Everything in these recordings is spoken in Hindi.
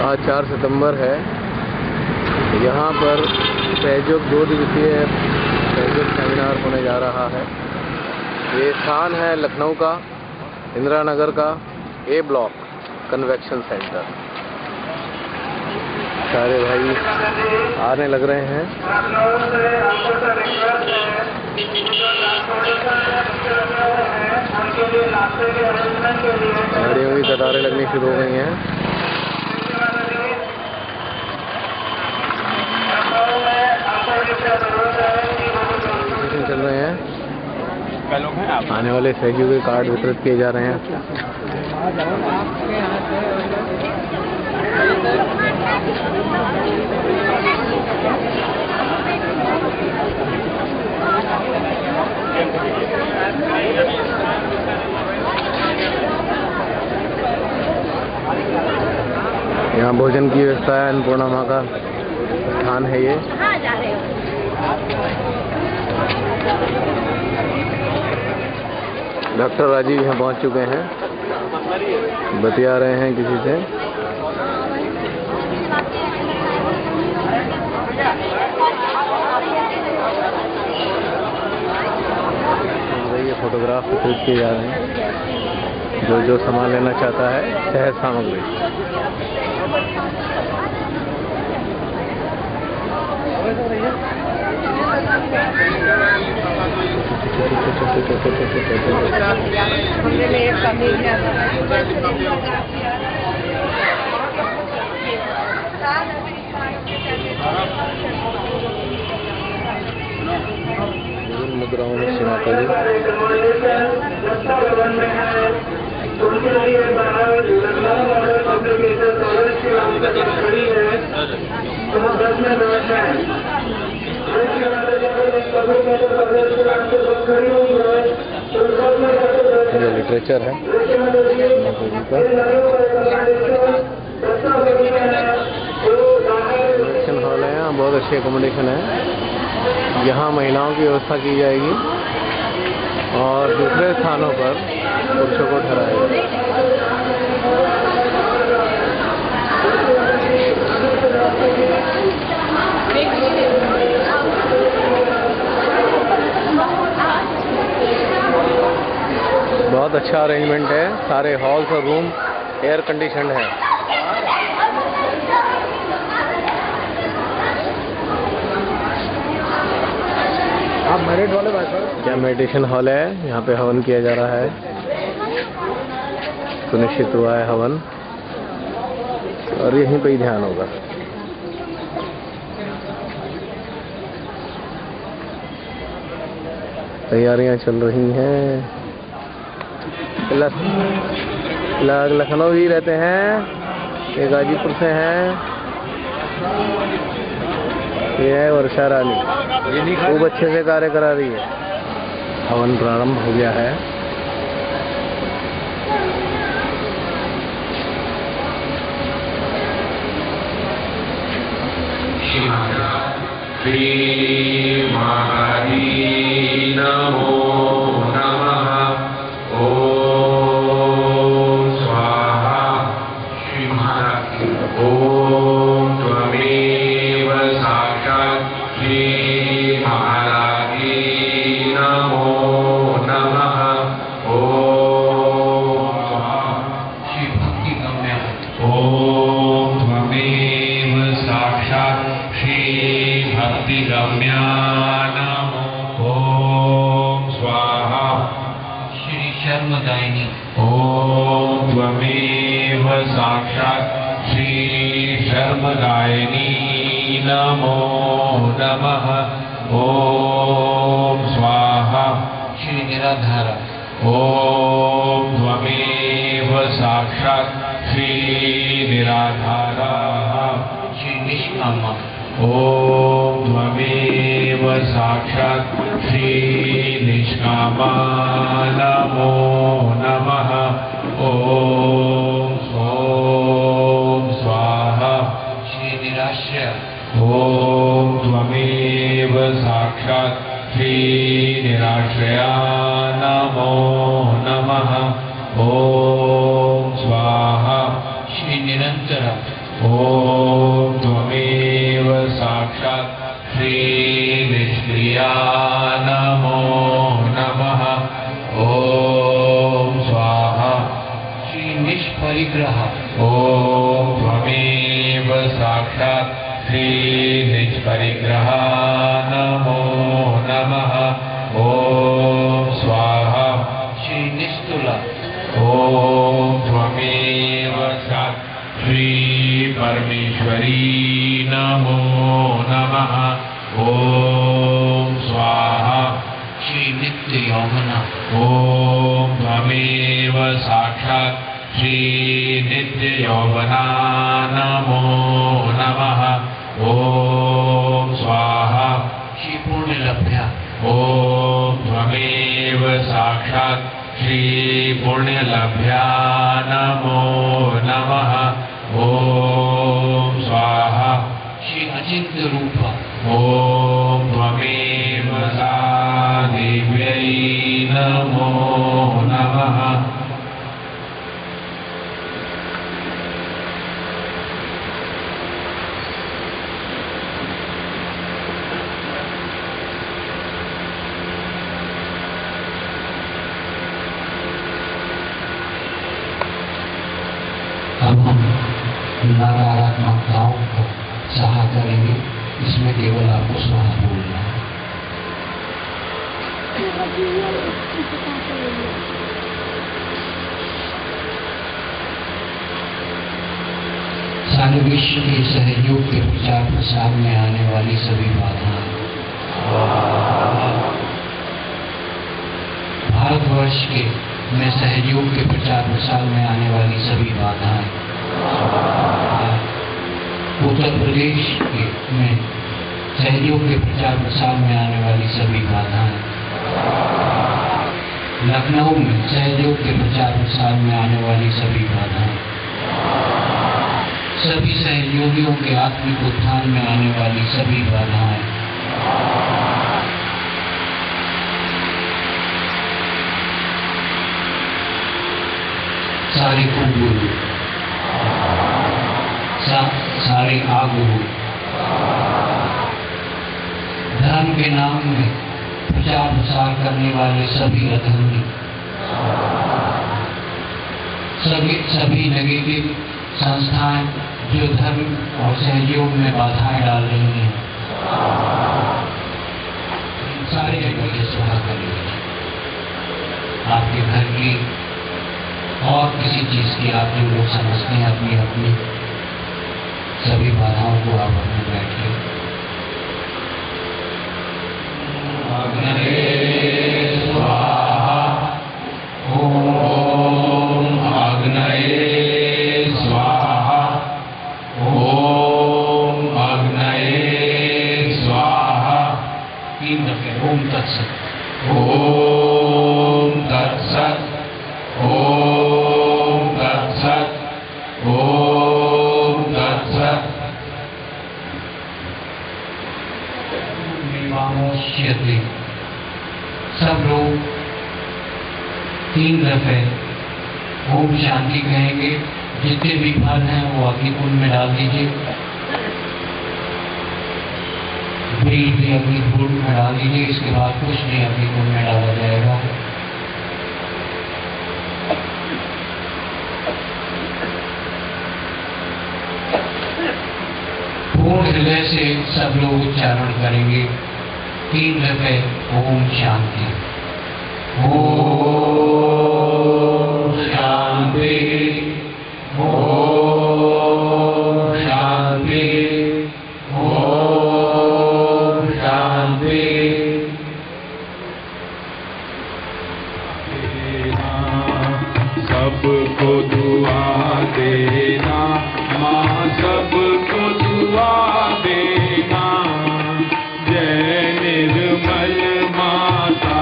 आज 4 सितंबर है। यहाँ पर सहयोग 2 दिवसीय सहयोग सेमिनार होने जा रहा है। ये स्थान है लखनऊ का इंदिरा नगर का ए ब्लॉक कन्वेक्शन सेंटर। सारे भाई आने लग रहे हैं। गाड़ियों की कतारें लगनी शुरू हो गई हैं। चल रहे हैं। आने वाले सहयोगी कार्ड वितरित किए जा रहे हैं। यहाँ भोजन की व्यवस्था है। अन्नपूर्णा माँ का स्थान है ये। डॉक्टर राजीव यहाँ पहुँच चुके हैं, बतिया रहे हैं किसी से। ये फोटोग्राफ वितरित किए जा रहे हैं। जो सामान लेना चाहता है सहज सामग्री। मुद्राओं में सीमाता जी ये लिटरेचर है। कन्वेंशन हॉल है। यहाँ बहुत अच्छी एकोमोडेशन है। यहाँ महिलाओं की व्यवस्था की जाएगी और दूसरे स्थानों पर पुरुषों को ठहराएगा। बहुत अच्छा अरेंजमेंट है। सारे हॉल्स और रूम एयर कंडीशनड है। आप मैरिड वाले भाई साहब? क्या मेडिटेशन हॉल है। यहाँ पे हवन किया जा रहा है। सुनिश्चित हुआ है हवन और यहीं पे ही ध्यान होगा। तैयारियां चल रही हैं। लखनऊ ही रहते हैं। ये गाजीपुर से हैं। ये है वर्षा रानी, खूब अच्छे से कार्य करा रही है। हवन प्रारंभ हो गया है। श्री महारी नमो साक्षात् श्री शर्मदायिनी नमो नमः। ओम स्वाहा श्री निराधार। ओम त्वमेव साक्षात् श्री निराधारा श्री निष्कामा। ओम त्वमेव साक्षात् श्री निष्कामा नमो नमः। ओम स्वाहा श्री निराश्रय। ओम त्वमेव साक्षात् श्री निराश्रया नमो नमः। ओम स्वाहा श्री निरंतर। ॐ त्वमेव साक्षात् श्रीनिष्क्रिया नमो नमः। ॐ स्वाहा श्रीनिष्परिग्रह। ॐ त्वमेव साक्षात् श्रीनिष्परिग्रह नमो नमः। ॐ स्वाहा श्रीनिस्तुल। ॐ त्वमेव साक्षात् श्री परमेश्वरी नमो नमः। ॐ स्वाहा श्री नित्य यौवना। ॐ त्वमेव साक्षात् श्री नित्य यौवना नमो नमः। ॐ स्वाहा श्री पुण्य लभ्या। ॐ त्वमेव साक्षात् श्री पुण्यलभ्या नमो नमः। ॐ स्वाहा श्री अचिंत्य रूप। ॐ त्वमेव सा देव्यै नमो नमः। अब हम नकारात्मकताओं को सहा करेंगे। इसमें केवल आपको स्वाहा बोलना है। सारे विश्व के सहयोग के प्रचार प्रसार में आने वाली सभी बाधाएं, भारतवर्ष के में सहयोग के प्रचार प्रसार में आने वाली सभी बाधाएं, उत्तर प्रदेश के में सहयोग के प्रचार प्रसार में आने वाली सभी बाधाएं, लखनऊ में सहयोग के प्रचार प्रसार में आने वाली सभी बाधाएं, सभी सहयोगियों के आत्मिक उत्थान में आने वाली सभी बाधाएं, सारे कुगुरु, सारे आगुरु, धर्म के नाम में प्रचार प्रसार करने वाले सभी अधर्मी, सभी नेगेटिव संस्थाएं जो धर्म और सहयोग में बाधाएं डाल रही हैं, सारे जगह ये सुधार करेंगे। आपके घर की और किसी चीज की आप जो लोग समझते हैं अपनी अपनी सभी बाधाओं को आप अपने बैठ के आग्नेय स्वाहा। ॐ आग्नेय स्वाहा। ॐ आग्नेय स्वाहा। 3 दफे ओम तत्सत। ॐ तत्सत्। ॐ तत्सत्। ॐ तत्सत्। मीमांस्यते। सब लोग 3 दफे ओम शांति कहेंगे। जितने भी फल हैं वो अग्निकुंड में डाल दीजिए। बीज भी अग्निकुंड में डाल दीजिए। इसके बाद कुछ नहीं अग्निकुंड में डाला जाएगा। पूर्ण हृदय से सब लोग उच्चारण करेंगे 3 दफे ओम शांति। ॐ शान्ति। ॐ शान्ति। ॐ शान्ति। सबको दुआ देना माँ, सबको दुआ देना। जय निर्मल माता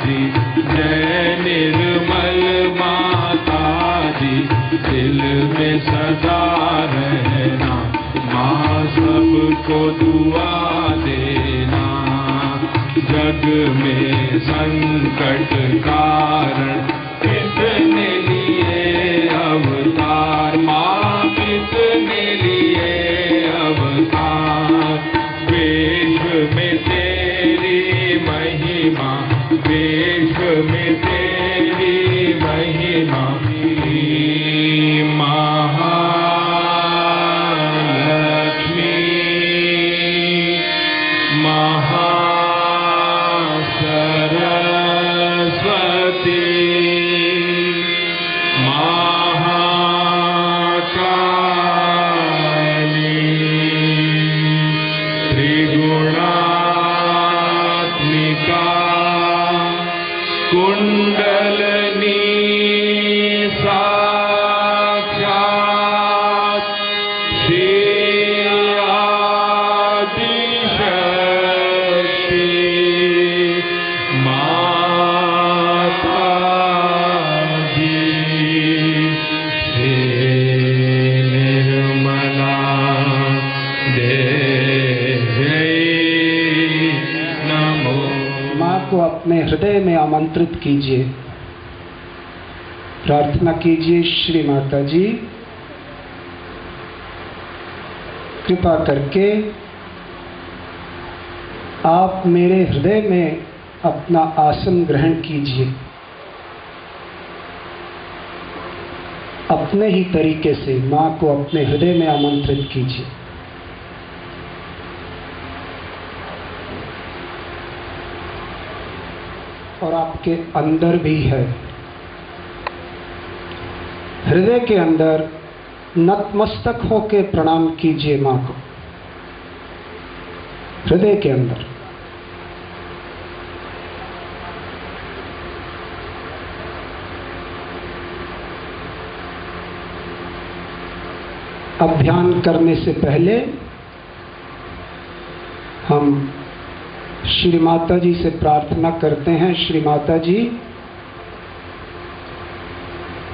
जी, जय निर्मल माता जी। दिल में सदा रहना माँ, सबको दुआ देना। जग में संकट कारण कितने लिए अवतार माँ, कितने लिए अपने हृदय में आमंत्रित कीजिए। प्रार्थना कीजिए, श्री माता जी कृपा करके आप मेरे हृदय में अपना आसन ग्रहण कीजिए। अपने ही तरीके से मां को अपने हृदय में आमंत्रित कीजिए। और आपके अंदर भी है, हृदय के अंदर नतमस्तक होकर प्रणाम कीजिए मां को। हृदय के अंदर अब ध्यान करने से पहले हम श्री माता जी से प्रार्थना करते हैं। श्री माता जी,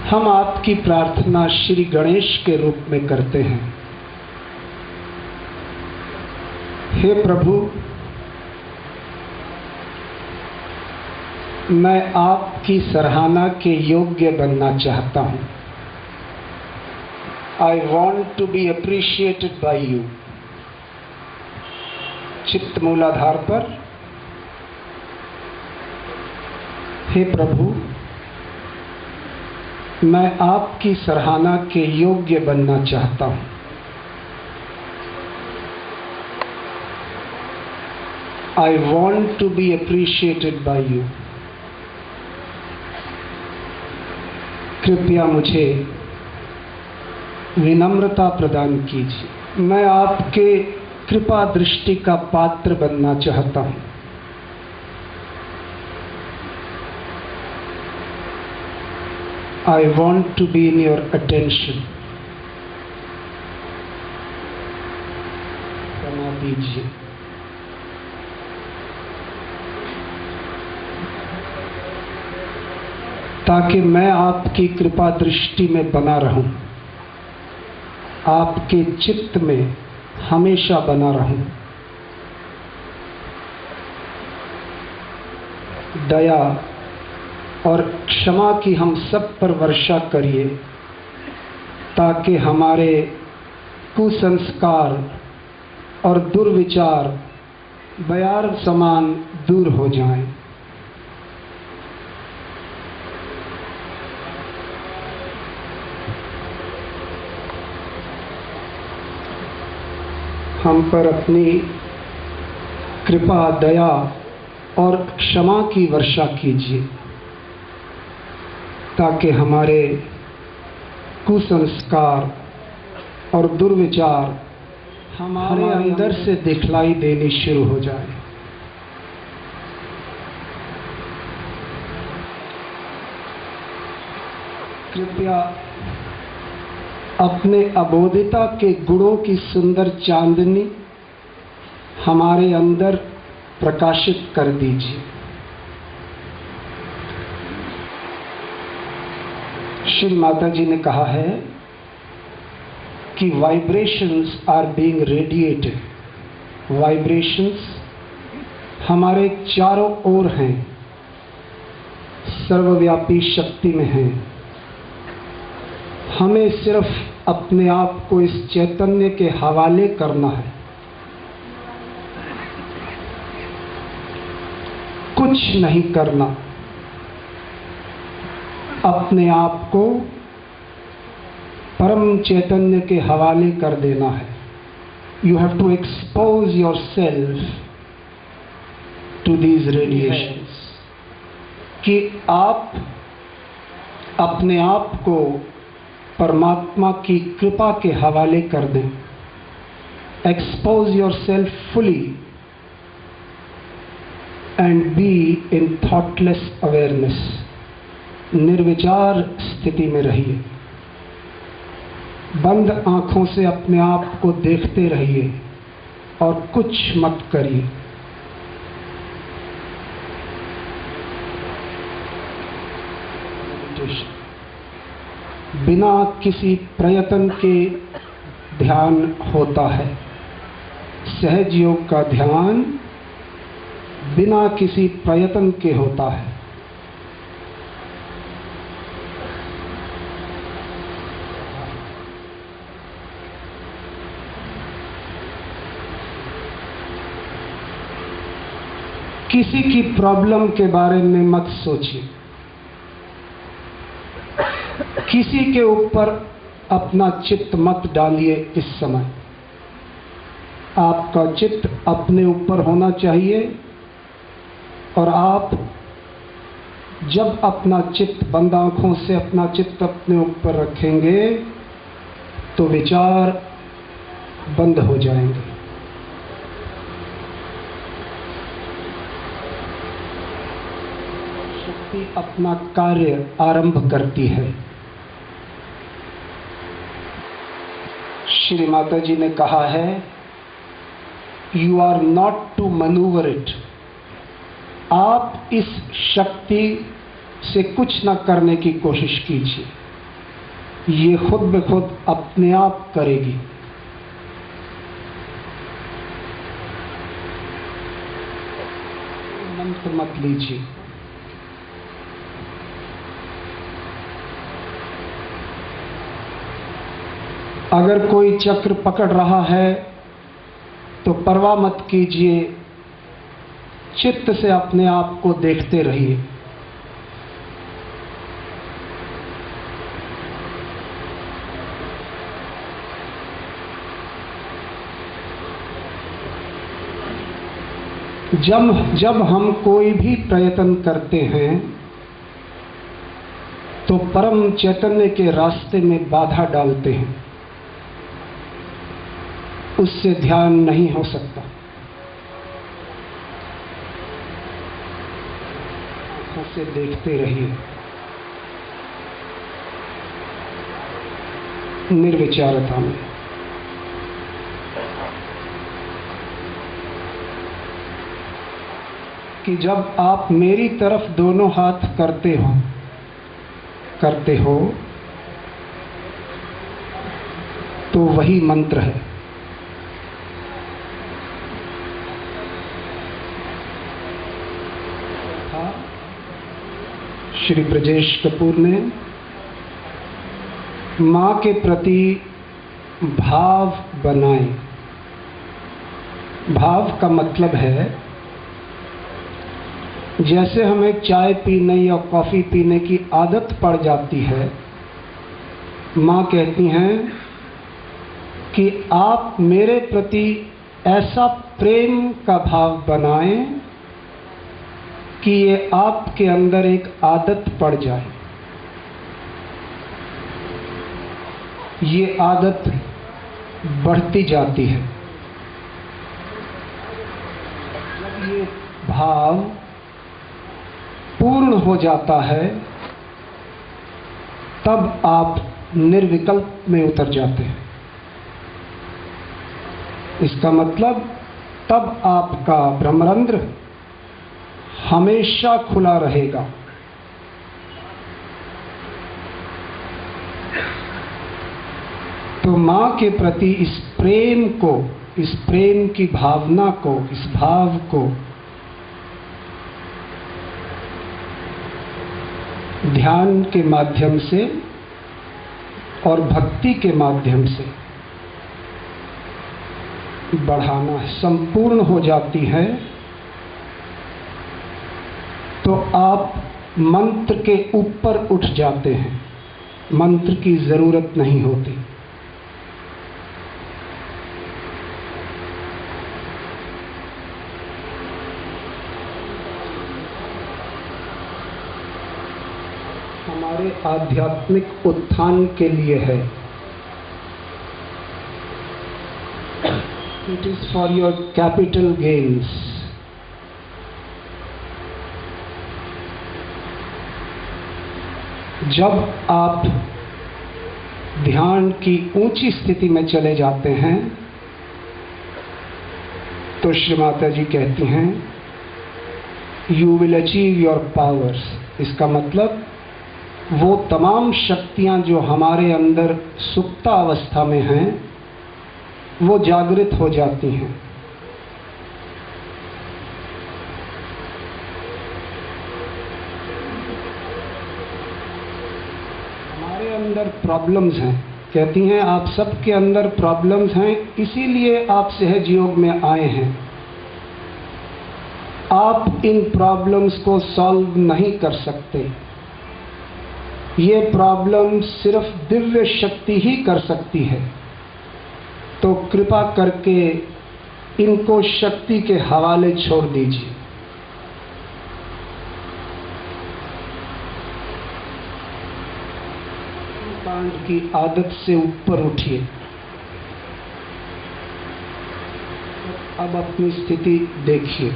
हम आपकी प्रार्थना श्री गणेश के रूप में करते हैं। हे प्रभु, मैं आपकी सराहना के योग्य बनना चाहता हूं। I want to be appreciated by you। चित्त मूलाधार पर, हे प्रभु, मैं आपकी सराहना के योग्य बनना चाहता हूं। I want to be appreciated by you। कृपया मुझे विनम्रता प्रदान कीजिए। मैं आपके कृपा दृष्टि का पात्र बनना चाहता हूं। I want to be in your attention। क्षमा दीजिए। ताकि मैं आपकी कृपा दृष्टि में बना रहूं, आपके चित्त में हमेशा बना रहूं। दया और क्षमा की हम सब पर वर्षा करिए, ताकि हमारे कुसंस्कार और दुर्विचार बयार समान दूर हो जाएं। हम पर अपनी कृपा, दया और क्षमा की वर्षा कीजिए, ताकि हमारे कुसंस्कार और दुर्विचार हमारे अंदर से दिखलाई देनी शुरू हो जाए। कृपया अपने अबोधिता के गुणों की सुंदर चांदनी हमारे अंदर प्रकाशित कर दीजिए। श्री माता जी ने कहा है कि vibrations are being radiated. Vibrations हमारे चारों ओर हैं, सर्वव्यापी शक्ति में हैं। हमें सिर्फ अपने आप को इस चैतन्य के हवाले करना है, कुछ नहीं करना। अपने आप को परम चैतन्य के हवाले कर देना है। You have to expose yourself to these radiations, कि आप अपने आप को परमात्मा की कृपा के हवाले कर दें। Expose yourself fully and be in thoughtless awareness. निर्विचार स्थिति में रहिए। बंद आंखों से अपने आप को देखते रहिए और कुछ मत करिए। बिना किसी प्रयत्न के ध्यान होता है। सहज योग का ध्यान बिना किसी प्रयत्न के होता है। किसी की प्रॉब्लम के बारे में मत सोचिए, किसी के ऊपर अपना चित्त मत डालिए। इस समय आपका चित्त अपने ऊपर होना चाहिए, और आप जब अपना चित्त बंद आंखों से अपना चित्त अपने ऊपर रखेंगे तो विचार बंद हो जाएंगे। शक्ति अपना कार्य आरंभ करती है। श्री माता जी ने कहा है, you are not to manoeuvre it. आप इस शक्ति से कुछ न करने की कोशिश कीजिए, ये खुद ब खुद अपने आप करेगी। मंत्र मत लीजिए। अगर कोई चक्र पकड़ रहा है तो परवाह मत कीजिए, चित्त से अपने आप को देखते रहिए। जब हम कोई भी प्रयत्न करते हैं तो परम चैतन्य के रास्ते में बाधा डालते हैं, उससे ध्यान नहीं हो सकता। आंखों से देखते रहिए, निर्विचारता में। कि जब आप मेरी तरफ दोनों हाथ करते हो तो वही मंत्र है। श्री ब्रजेश कपूर ने मां के प्रति भाव बनाए। भाव का मतलब है, जैसे हमें चाय पीने या कॉफी पीने की आदत पड़ जाती है, मां कहती हैं कि आप मेरे प्रति ऐसा प्रेम का भाव बनाएं कि ये आपके अंदर एक आदत पड़ जाए। ये आदत बढ़ती जाती है। जब ये भाव पूर्ण हो जाता है तब आप निर्विकल्प में उतर जाते हैं। इसका मतलब तब आपका ब्रह्मरंध्र हमेशा खुला रहेगा। तो मां के प्रति इस प्रेम को, इस प्रेम की भावना को, इस भाव को ध्यान के माध्यम से और भक्ति के माध्यम से बढ़ाना है। संपूर्ण हो जाती है तो आप मंत्र के ऊपर उठ जाते हैं, मंत्र की जरूरत नहीं होती। हमारे आध्यात्मिक उत्थान के लिए है। It is for your capital gains. जब आप ध्यान की ऊंची स्थिति में चले जाते हैं तो श्री माता जी कहती हैं, you will achieve your powers. इसका मतलब वो तमाम शक्तियां जो हमारे अंदर सुप्ता अवस्था में हैं वो जागृत हो जाती हैं। अंदर प्रॉब्लम्स हैं, कहती हैं आप सबके अंदर प्रॉब्लम्स हैं, इसीलिए आप सहज योग में आए हैं। आप इन प्रॉब्लम्स को सॉल्व नहीं कर सकते। ये प्रॉब्लम सिर्फ दिव्य शक्ति ही कर सकती है। तो कृपा करके इनको शक्ति के हवाले छोड़ दीजिए। कांड की आदत से ऊपर उठिए। अब अपनी स्थिति देखिए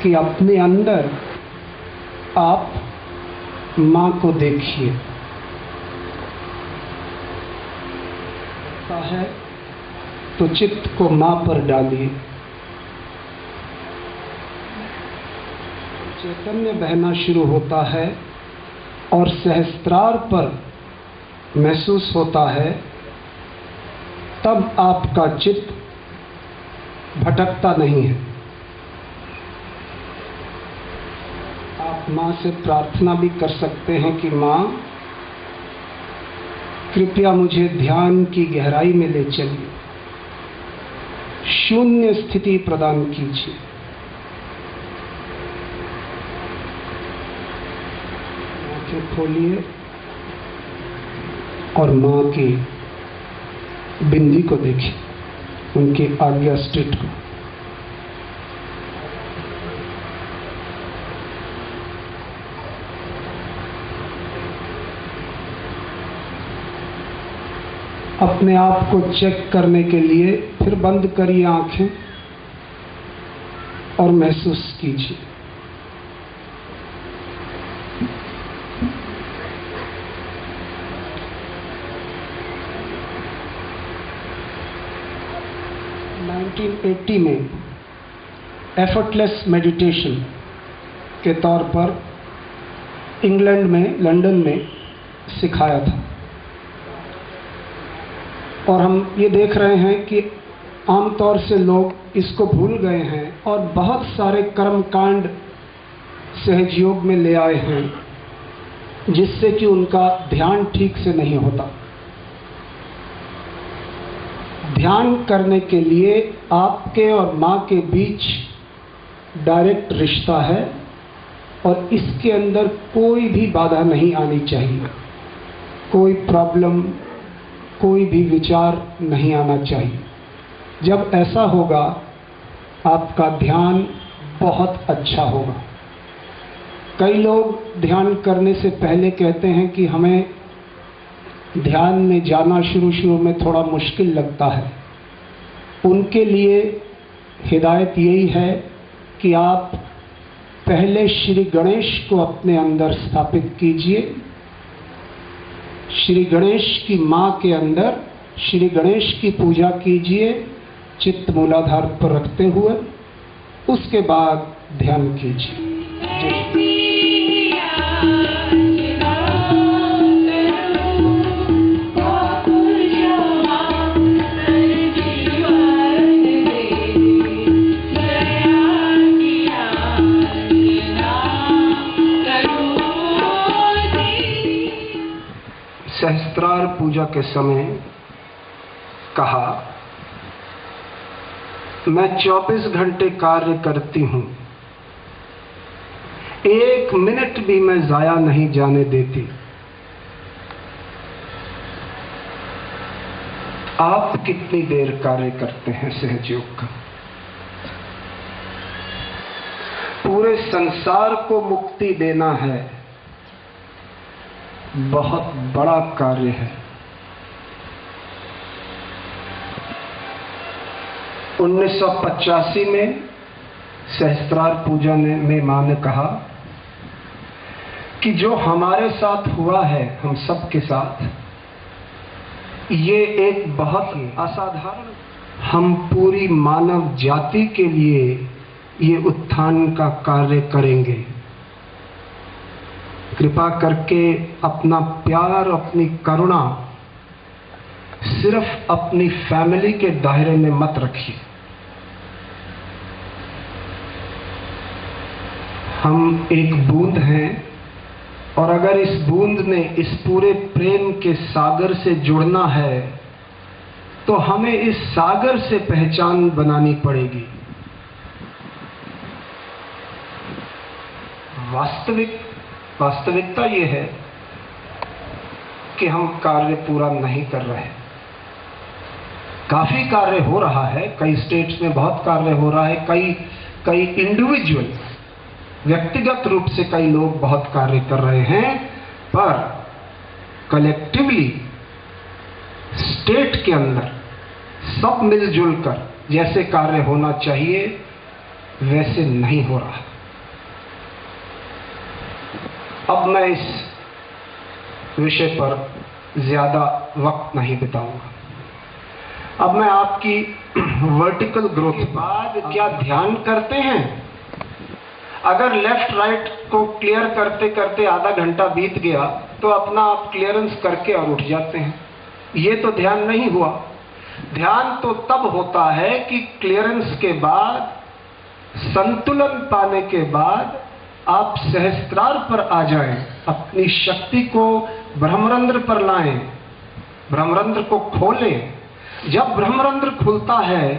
कि अपने अंदर आप मां को देखिए। है तो चित्त को मां पर डालिए। चैतन्य बहना शुरू होता है और सहस्त्रार पर महसूस होता है, तब आपका चित्त भटकता नहीं है। आप मां से प्रार्थना भी कर सकते हैं कि मां, कृपया मुझे ध्यान की गहराई में ले चलिए, शून्य स्थिति प्रदान कीजिए। आंखें खोलिए और मां की बिंदी को देखिए, उनकी आज्ञा स्टेट को। अपने आप को चेक करने के लिए फिर बंद करिए आंखें और महसूस कीजिए। में एफर्टलेस मेडिटेशन के तौर पर इंग्लैंड में, लंदन में सिखाया था। और हम ये देख रहे हैं कि आमतौर से लोग इसको भूल गए हैं और बहुत सारे कर्मकांड सहजयोग में ले आए हैं, जिससे कि उनका ध्यान ठीक से नहीं होता। ध्यान करने के लिए आपके और मां के बीच डायरेक्ट रिश्ता है और इसके अंदर कोई भी बाधा नहीं आनी चाहिए, कोई प्रॉब्लम, कोई भी विचार नहीं आना चाहिए। जब ऐसा होगा आपका ध्यान बहुत अच्छा होगा। कई लोग ध्यान करने से पहले कहते हैं कि हमें ध्यान में जाना शुरू में थोड़ा मुश्किल लगता है। उनके लिए हिदायत यही है कि आप पहले श्री गणेश को अपने अंदर स्थापित कीजिए। श्री गणेश की मां के अंदर श्री गणेश की पूजा कीजिए, चित्त मूलाधार पर रखते हुए। उसके बाद ध्यान कीजिए। सहस्त्रार पूजा के समय कहा, मैं 24 घंटे कार्य करती हूं, 1 मिनट भी मैं जाया नहीं जाने देती। आप कितनी देर कार्य करते हैं सहजयोग का? पूरे संसार को मुक्ति देना है, बहुत बड़ा कार्य है। 1985 में सहस्त्रार पूजा में मां ने कहा कि जो हमारे साथ हुआ है, हम सब के साथ, ये एक बहुत असाधारण, हम पूरी मानव जाति के लिए ये उत्थान का कार्य करेंगे। कृपा करके अपना प्यार, अपनी करुणा सिर्फ अपनी फैमिली के दायरे में मत रखिए। हम एक बूंद हैं और अगर इस बूंद ने इस पूरे प्रेम के सागर से जुड़ना है तो हमें इस सागर से पहचान बनानी पड़ेगी। वास्तविकता ये है कि हम कार्य पूरा नहीं कर रहे। काफी कार्य हो रहा है, कई स्टेट्स में बहुत कार्य हो रहा है, कई इंडिविजुअल व्यक्तिगत रूप से कई लोग बहुत कार्य कर रहे हैं, पर कलेक्टिवली स्टेट के अंदर सब मिलजुल कर जैसे कार्य होना चाहिए वैसे नहीं हो रहा। अब मैं इस विषय पर ज्यादा वक्त नहीं बिताऊंगा। अब मैं आपकी वर्टिकल ग्रोथ के बाद क्या ध्यान करते हैं? अगर लेफ्ट राइट को क्लियर करते करते आधा घंटा बीत गया तो अपना आप क्लियरेंस करके और उठ जाते हैं। ये तो ध्यान नहीं हुआ। ध्यान तो तब होता है कि क्लियरेंस के बाद, संतुलन पाने के बाद आप सहस्त्रार पर आ जाएं, अपनी शक्ति को ब्रह्मरंध्र पर लाएं, ब्रह्मरंध्र को खोलें। जब ब्रह्मरंध्र खुलता है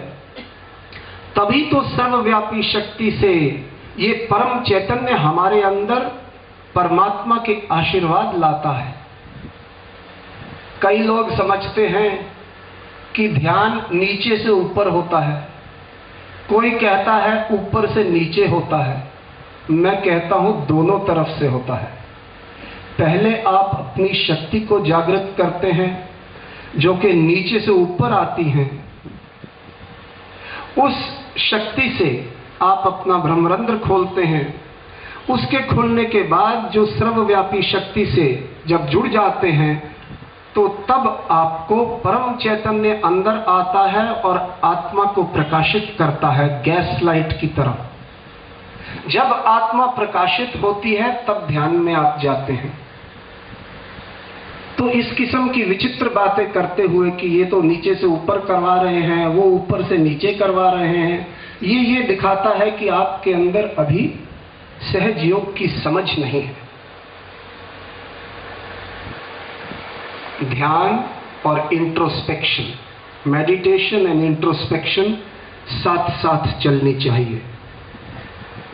तभी तो सर्वव्यापी शक्ति से ये परम चैतन्य हमारे अंदर परमात्मा के आशीर्वाद लाता है। कई लोग समझते हैं कि ध्यान नीचे से ऊपर होता है, कोई कहता है ऊपर से नीचे होता है। मैं कहता हूं दोनों तरफ से होता है। पहले आप अपनी शक्ति को जागृत करते हैं जो कि नीचे से ऊपर आती हैं। उस शक्ति से आप अपना ब्रह्मरंध्र खोलते हैं। उसके खुलने के बाद जो सर्वव्यापी शक्ति से जब जुड़ जाते हैं तो तब आपको परम चैतन्य अंदर आता है और आत्मा को प्रकाशित करता है, गैस लाइट की तरह। जब आत्मा प्रकाशित होती है तब ध्यान में आप जाते हैं। तो इस किस्म की विचित्र बातें करते हुए कि ये तो नीचे से ऊपर करवा रहे हैं, वो ऊपर से नीचे करवा रहे हैं, ये दिखाता है कि आपके अंदर अभी सहज योग की समझ नहीं है। ध्यान और इंट्रोस्पेक्शन, मेडिटेशन एंड इंट्रोस्पेक्शन साथ साथ चलनी चाहिए।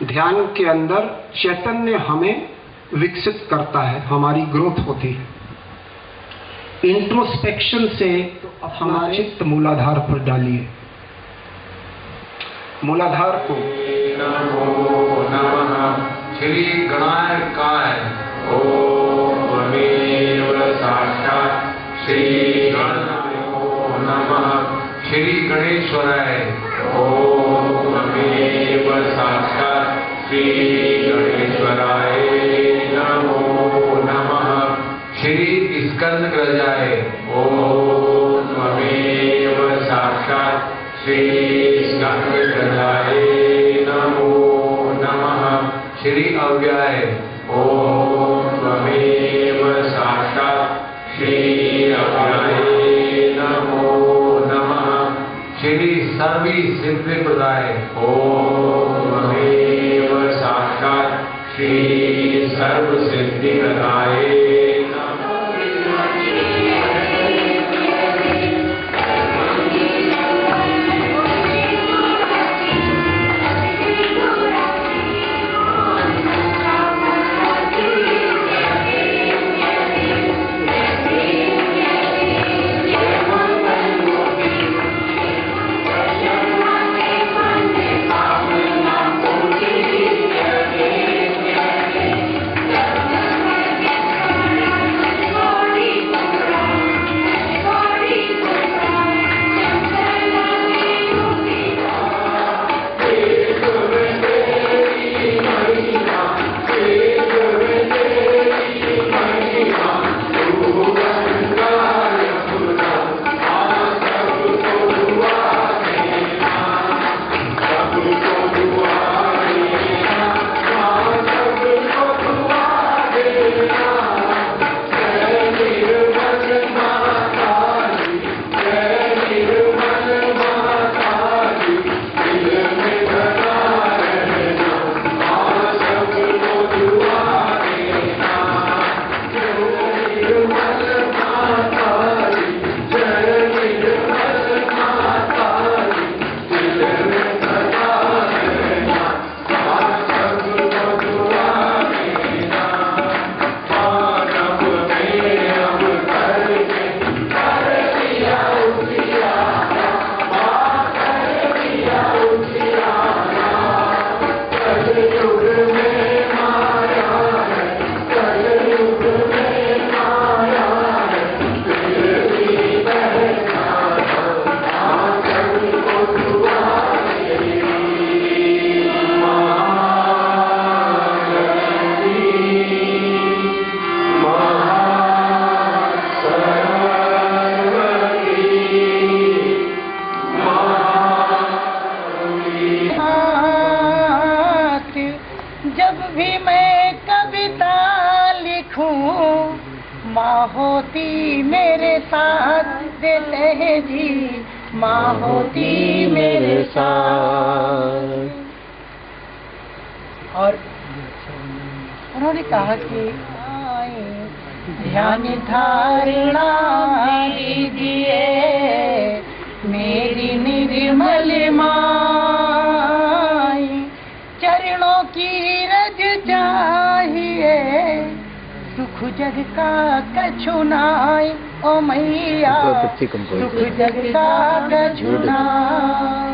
ध्यान के अंदर चैतन्य हमें विकसित करता है, हमारी ग्रोथ होती है। इंट्रोस्पेक्शन से हमारे चित्त मूलाधार पर डालिए। मूलाधार को नमो नमः श्री गणार्काय ओम त्वमेव साक्षात् श्री गणो नमः श्री गणेश्वराय ओम त्वमेव साक्षात् श्री गणेश्वराय नमो नमः श्री स्कंदग्रजाय ओम त्वमेव साक्षात् श्री स्कंदग्रजाय नमो नमः श्री अव्यय ओम त्वमेव साक्षात् श्री अव्यय नमो नमः श्री सर्वी सिद्धि प्रदाय ओम त्वमेव साक्षात् श्री सर्व सिद्धि प्रदाय देखूं, माँ होती मेरे साथ देते हैं जी, माँ होती मेरे साथ। और उन्होंने कहा कि ध्यान धारणा कीजिए मेरी निर्मल माई, चरणों की रज चाहिए, सुख जग का कछु नाय, ओ मैया बहुत अच्छी सुख जग का कछु नाय।